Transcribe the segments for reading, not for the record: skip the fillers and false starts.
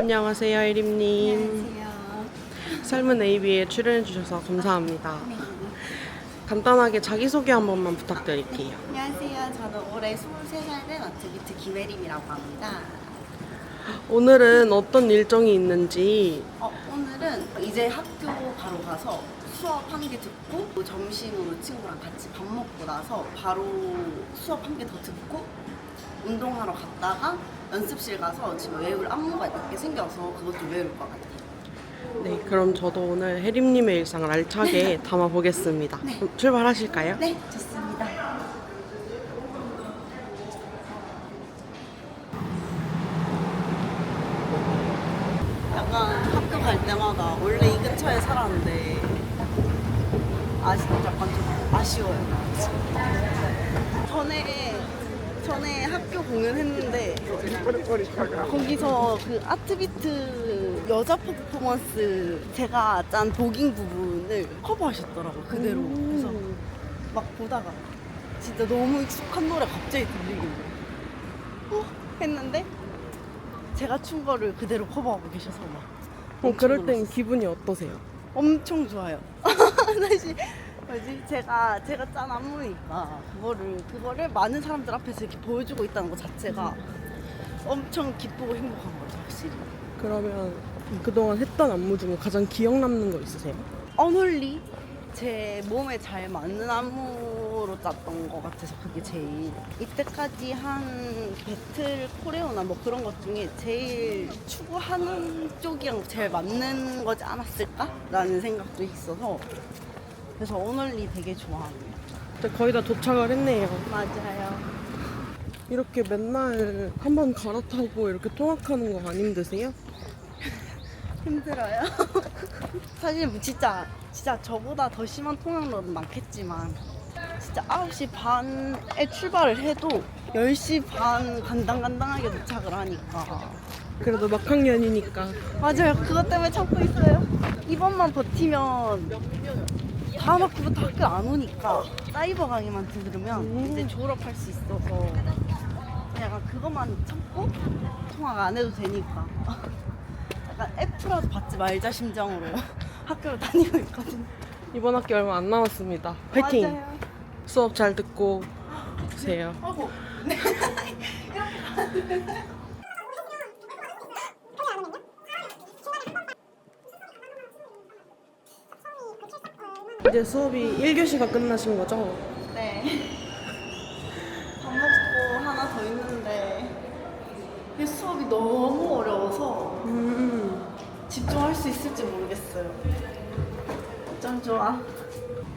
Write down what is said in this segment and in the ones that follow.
안녕하세요, 혜림님. 안녕하세요. 삶은 AB에 출연해주셔서 감사합니다. 네. 간단하게 자기소개 한 번만 부탁드릴게요. 안녕하세요. 저는 올해 23살 된 어트비트 김혜림이라고 합니다. 오늘은 어떤 일정이 있는지 오늘은 이제 학교 바로 가서 수업 한 개 듣고 점심으로 친구랑 같이 밥 먹고 나서 바로 수업 한 개 더 듣고 운동하러 갔다가 연습실 가서 지금 외울 안무가 몇 개 생겨서 그것 좀 외울 것 같아요. 네, 그럼 저도 오늘 혜림님의 일상을 알차게 담아보겠습니다. 네. 그럼 출발하실까요? 네, 좋습니다. 약간 학교 갈 때마다 원래 이 근처에 살았는데 약간 좀 아쉬워요. 전에 학교 공연했는데 거기서 그 아트비트 여자 퍼포먼스 제가 짠 도깅 부분을 커버하셨더라고요, 그대로. 그래서 막 보다가 진짜 너무 익숙한 노래 갑자기 들리길래 했는데 제가 춘 거를 그대로 커버하고 계셔서 막 그럴 땐 놀랐어요. 기분이 어떠세요? 엄청 좋아요. 사실 제가 짠 안무니까 그거를 많은 사람들 앞에서 이렇게 보여주고 있다는 것 자체가 엄청 기쁘고 행복한 거죠, 확실히. 그러면 그동안 했던 안무 중에 가장 기억 남는 거 있으세요? 어놀리 제 몸에 잘 맞는 안무로 짰던 것 같아서 그게 제일 이때까지 한 배틀 코레오나 뭐 그런 것 중에 제일 추구하는 쪽이랑 제일 맞는 거지 않았을까라는 생각도 있어서 그래서 어놀리 되게 좋아합니다. 이제 거의 다 도착을 했네요. 맞아요. 이렇게 맨날 한 번 갈아타고 이렇게 통학하는 거 안 힘드세요? 힘들어요. 사실 진짜 저보다 더 심한 통학로는 많겠지만 진짜 9시 반에 출발을 해도 10시 반 간당간당하게 도착을 하니까 그래도 막학년이니까. 맞아요. 그것 때문에 참고 있어요. 이번만 버티면 다음 학기부터 학교 안 오니까 사이버 강의만 들으면 이제 졸업할 수 있어서 약간 그것만 참고 통학 안 해도 되니까 약간 F라도 받지 말자 심정으로 학교를 다니고 있거든요. 이번 학기 얼마 안 남았습니다. 화이팅! 맞아요. 수업 잘 듣고 오세요. 하고 이제 수업이 1교시가 끝나신 거죠? 네. 밥 먹고 하나 더 있는데 이 수업이 너무 어려워서 집중할 수 있을지 모르겠어요. 좀 좋아.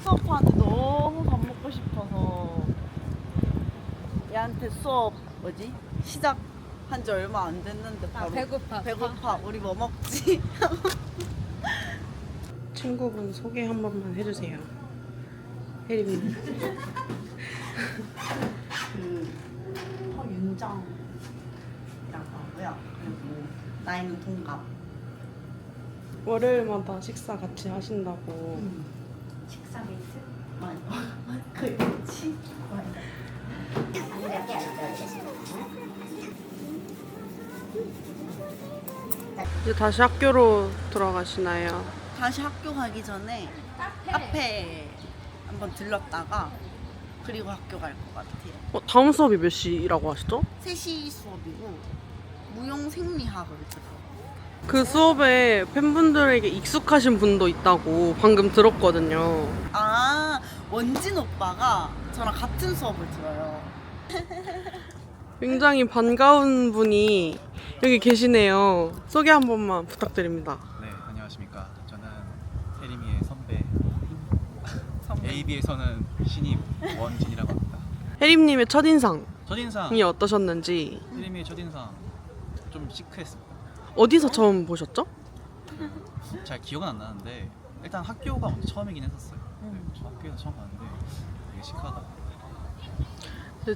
수업하는데 너무 밥 먹고 싶어서 얘한테 수업 시작한 지 얼마 안 됐는데 바로 배고파 우리 뭐 먹지? 친구분 소개 한 번만 해주세요. 혜림님. 윤정이라고 하고요. 그리고 나이는 동갑. 월요일마다 식사 같이 하신다고. 식사 메이트? 맞아. 그렇지. 이제 다시 학교로 들어가시나요? 다시 학교 가기 전에 카페 한번 들렀다가 그리고 학교 갈 것 같아요. 다음 수업이 몇 시라고 하시죠? 3시 수업이고 무용 생리학을 들어요. 그 수업에 팬분들에게 익숙하신 분도 있다고 방금 들었거든요. 아, 원진 오빠가 저랑 같은 수업을 들어요. 굉장히 반가운 분이 여기 계시네요. 소개 한 번만 부탁드립니다. 네, 안녕하십니까. 저는 혜림이의 선배, AB에서는 신입 원진이라고 합니다. 혜림님의 첫인상이 첫인상, 어떠셨는지. 혜림이의 첫인상 좀 시크했습니다. 어디서 처음 보셨죠? 잘 기억은 안 나는데 일단 학교가 먼저 처음이긴 했었어요. 네, 저 학교에서 처음 봤는데 되게 시크하다.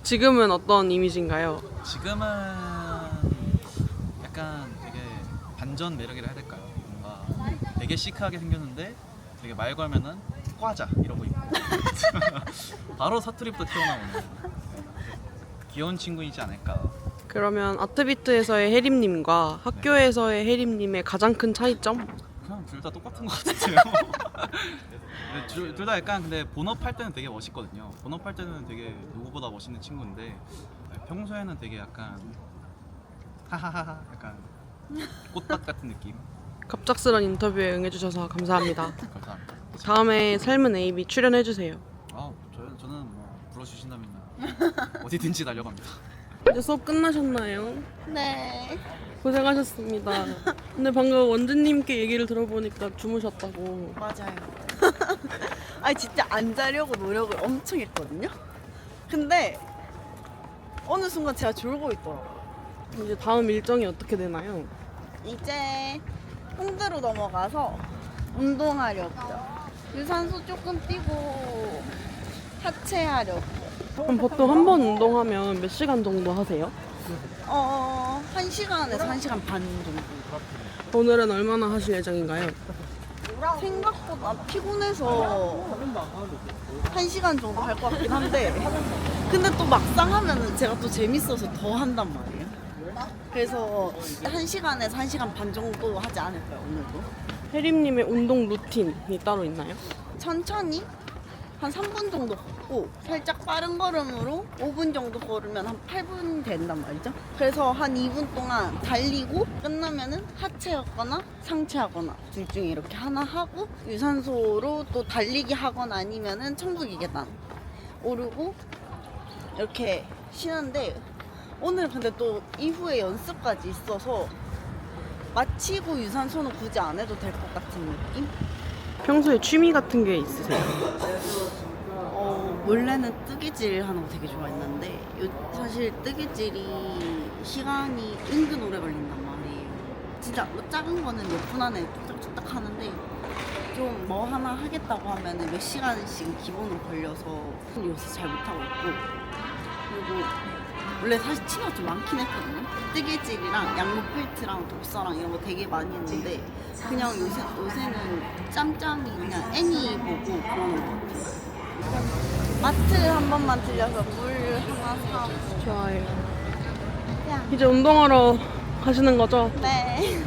지금은 어떤 이미지인가요? 지금은 약간 되게 반전 매력이라 해야 될까요? 뭔가 되게 시크하게 생겼는데 되게 말 걸면은 과자 이러고 있고 바로 사투리부터 튀어나오는 귀여운 친구이지 않을까. 그러면 아트비트에서의 혜림님과 학교에서의 혜림님의 가장 큰 차이점? 그냥 둘 다 똑같은 것 같아요. 둘 다 약간 근데 본업할 때는 되게 멋있거든요. 본업할 때는 되게 누구보다 멋있는 친구인데 평소에는 되게 약간 하하하하 약간 꽃밭 같은 느낌. 갑작스런 인터뷰에 응해주셔서 감사합니다. 감사합니다. 다음에 삶은 AB 출연해주세요. 저는 뭐 불러주신다면 어디든지 달려갑니다. 이제 수업 끝나셨나요? 네. 고생하셨습니다. 근데 방금 원주님께 얘기를 들어보니까 주무셨다고. 맞아요. 아니 진짜 안 자려고 노력을 엄청 했거든요. 근데 어느 순간 제가 졸고 있더라고요. 이제 다음 일정이 어떻게 되나요? 이제 홍대로 넘어가서 운동하려고요. 유산소 조금 뛰고 하체하려고. 그럼 보통 한 번 운동하면 몇 시간 정도 하세요? 1시간에서 1시간 반 정도. 오늘은 얼마나 하실 예정인가요? 생각보다 피곤해서 1시간 정도 할 것 같긴 한데 근데 또 막상 하면은 제가 또 재밌어서 더 한단 말이에요. 그래서 1시간에서 1시간 반 정도 하지 않을까요, 오늘도? 혜림님의 운동 루틴이 따로 있나요? 천천히 한 3분 정도 걷고 살짝 빠른 걸음으로 5분 정도 걸으면 한 8분 된단 말이죠. 그래서 한 2분 동안 달리고 끝나면은 하체하거나 상체하거나 둘 중에 이렇게 하나 하고 유산소로 또 달리기 하거나 아니면은 천국이 계단 오르고 이렇게 쉬는데 오늘 근데 또 이후에 연습까지 있어서 마치고 유산소는 굳이 안 해도 될 것 같은 느낌? 평소에 취미 같은 게 있으세요? 원래는 뜨개질 하는 거 되게 좋아했는데 사실 뜨개질이 시간이 은근 오래 걸린단 말이에요. 진짜 뭐 작은 거는 몇 분 안에 뚝딱뚝딱 하는데 좀 뭐 하나 하겠다고 하면은 몇 시간씩 기본으로 걸려서 요새 잘 못하고 있고 그리고 원래 사실 취미가 좀 많긴 했거든요. 뜨개질이랑 양목 펠트랑 독서랑 이런 거 되게 많이 했는데 그냥 요새는 짬짬이 그냥 애니 보고 그러는 것 같아요. 마트 한 번만 들려서 물 하나 사고. 좋아요. 야. 이제 운동하러 가시는 거죠? 네.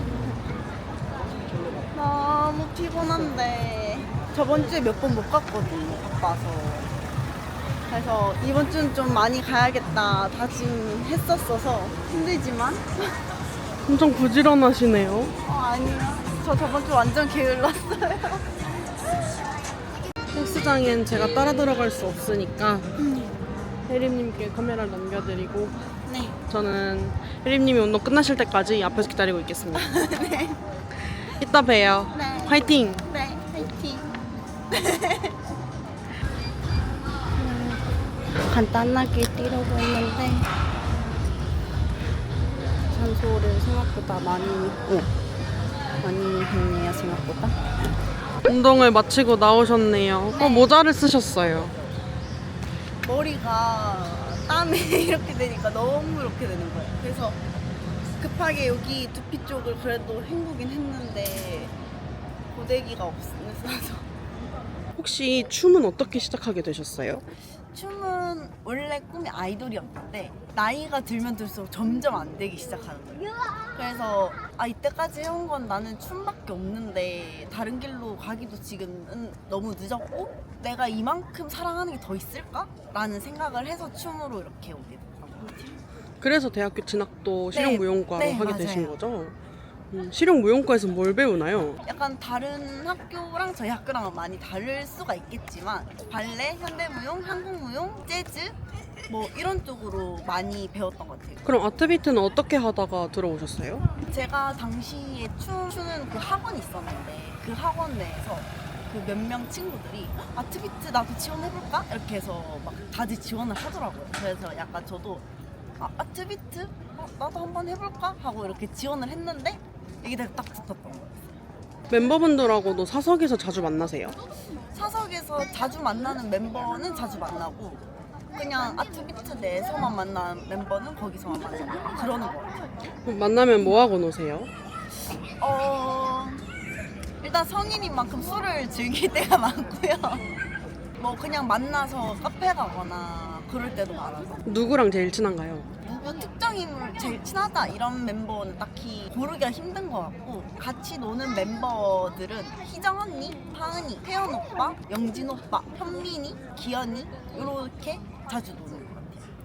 너무 피곤한데 저번 주에 몇 번 못 갔거든요. 바빠서. 그래서 이번 주는 좀 많이 가야겠다 다짐했었어서 힘들지만 엄청 부지런하시네요. 아니요. 저 저번 주 완전 게을렀어요. 헬스장엔 제가 따라 들어갈 수 없으니까 혜림님께 카메라를 넘겨드리고 네. 저는 혜림님이 운동 끝나실 때까지 앞에서 기다리고 있겠습니다. 네. 이따 봬요. 네. 화이팅! 네. 화이팅. 간단하게 뛰려고 했는데 산소를 생각보다 많이 했네요. 생각보다. 운동을 마치고 나오셨네요. 모자를 쓰셨어요. 머리가 땀이 이렇게 되니까 너무 이렇게 되는 거예요. 그래서 급하게 여기 두피 쪽을 그래도 헹구긴 했는데 고데기가 없어서. 혹시 춤은 어떻게 시작하게 되셨어요? 춤은 원래 꿈이 아이돌이었는데 나이가 들면 들수록 점점 안 되기 시작하는 거예요. 그래서 이때까지 해온 건 나는 춤밖에 없는데 다른 길로 가기도 지금은 너무 늦었고 내가 이만큼 사랑하는 게 더 있을까? 라는 생각을 해서 춤으로 이렇게 오게 됐어요. 그래서 대학교 진학도 실용무용과로 네, 하게 맞아요. 되신 거죠? 실용무용과에서 뭘 배우나요? 약간 다른 학교랑 저희 학교랑은 많이 다를 수가 있겠지만 발레, 현대무용, 한국무용, 재즈 뭐 이런 쪽으로 많이 배웠던 것 같아요. 그럼 아트비트는 어떻게 하다가 들어오셨어요? 제가 당시에 춤추는 그 학원이 있었는데 그 학원 내에서 그 몇 명 친구들이 아트비트 나도 지원해볼까? 이렇게 해서 막 다들 지원을 하더라고요. 그래서 약간 저도 아트비트? 나도 한번 해볼까? 하고 이렇게 지원을 했는데 이게 딱 붙었던 거예요. 멤버분들하고도 사석에서 자주 만나세요? 사석에서 자주 만나는 멤버는 자주 만나고 그냥 아트비트 내에서만 만나는 멤버는 거기서만 만나고 그러는 거 같아요. 그럼 만나면 뭐 하고 노세요? 일단 성인인 만큼 술을 즐길 때가 많고요. 뭐 그냥 만나서 카페 가거나 그럴 때도 많아서. 누구랑 제일 친한가요? 뭐 특정 인물 제일 친하다 이런 mem버는 딱히 고르기가 힘든 것 같고 같이 노는 멤버들은 희정 언니, 하은이, 태연 오빠, 영진 오빠, 현민이, 기현이 이렇게 자주 노는 것 같아요.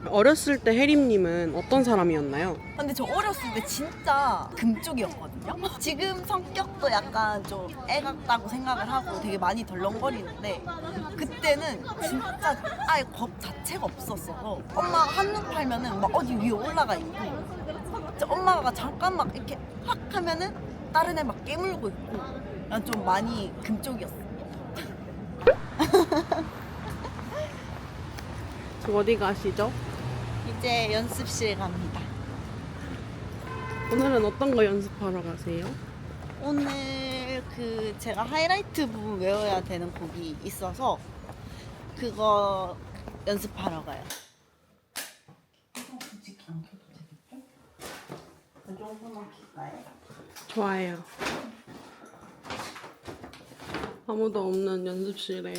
어렸을 때 혜림님은 어떤 사람이었나요? 근데 저 어렸을 때 진짜 금쪽이었거든요. 지금 성격도 약간 좀 애 같다고 생각을 하고 되게 많이 덜렁거리는데 그때는 진짜 아예 겁 자체가 없었어서 엄마가 한눈 팔면은 막 어디 위에 올라가 있고 진짜 엄마가 잠깐 막 이렇게 확 하면은 다른 애 막 깨물고 있고 난 좀 많이 금쪽이었어. 지금 어디 가시죠? 이제 연습실 갑니다. 오늘은 어떤 거 연습하러 가세요? 오늘 그 제가 하이라이트 부분 외워야 되는 곡이 있어서 그거 연습하러 가요. 굳이 안 켜도 되겠죠? 그 정도만 킬까요? 좋아요. 아무도 없는 연습실에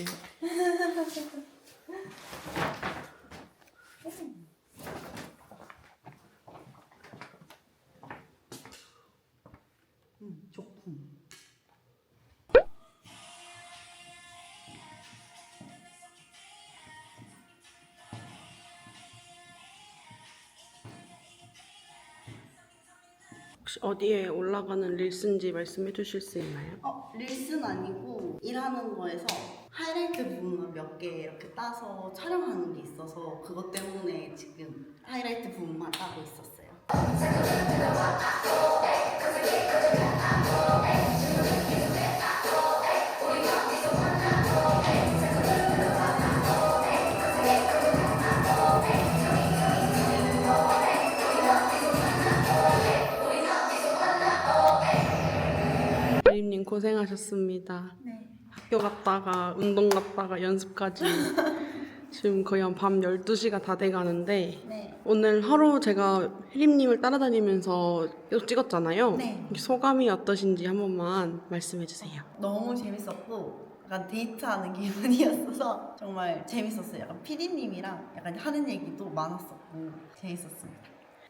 좋군. 혹시 어디에 올라가는 릴스인지 말씀해 주실 수 있나요? 릴스는 아니고 일하는 거에서 하이라이트 부분만 몇 개 이렇게 따서 촬영하는 게 있어서 그것 때문에 지금 하이라이트 부분만 따고 있었어요. 혜림님 고생하셨습니다. 네. 학교 갔다가 운동 갔다가 연습까지 지금 거의 한 밤 12시가 다 돼가는데 네. 오늘 하루 제가 혜림님을 따라다니면서 계속 찍었잖아요. 네. 소감이 어떠신지 한 번만 말씀해 주세요. 너무 재밌었고 약간 데이트하는 기분이었어서 정말 재밌었어요. 약간 피디님이랑 약간 하는 얘기도 많았었고 재밌었습니다.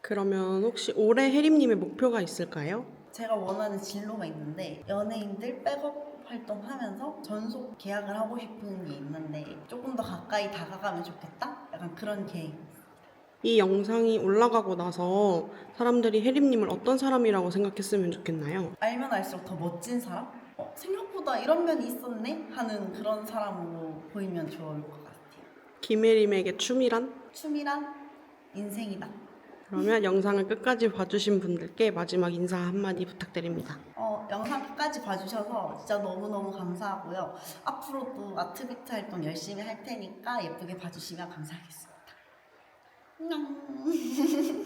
그러면 혹시 올해 혜림님의 목표가 있을까요? 제가 원하는 진로가 있는데 연예인들 백업 활동하면서 전속 계약을 하고 싶은 게 있는데 조금 더 가까이 다가가면 좋겠다? 약간 그런 계획이 이 영상이 올라가고 나서 사람들이 혜림님을 어떤 사람이라고 생각했으면 좋겠나요? 알면 알수록 더 멋진 사람? 생각보다 이런 면이 있었네? 하는 그런 사람으로 보이면 좋을 것 같아요. 김혜림에게 춤이란? 춤이란 인생이다. 그러면 영상을 끝까지 봐주신 분들께 마지막 인사 한마디 부탁드립니다. 영상 끝까지 봐주셔서 진짜 너무너무 감사하고요. 앞으로도 아트비트 활동 열심히 할 테니까 예쁘게 봐주시면 감사하겠습니다. 안녕.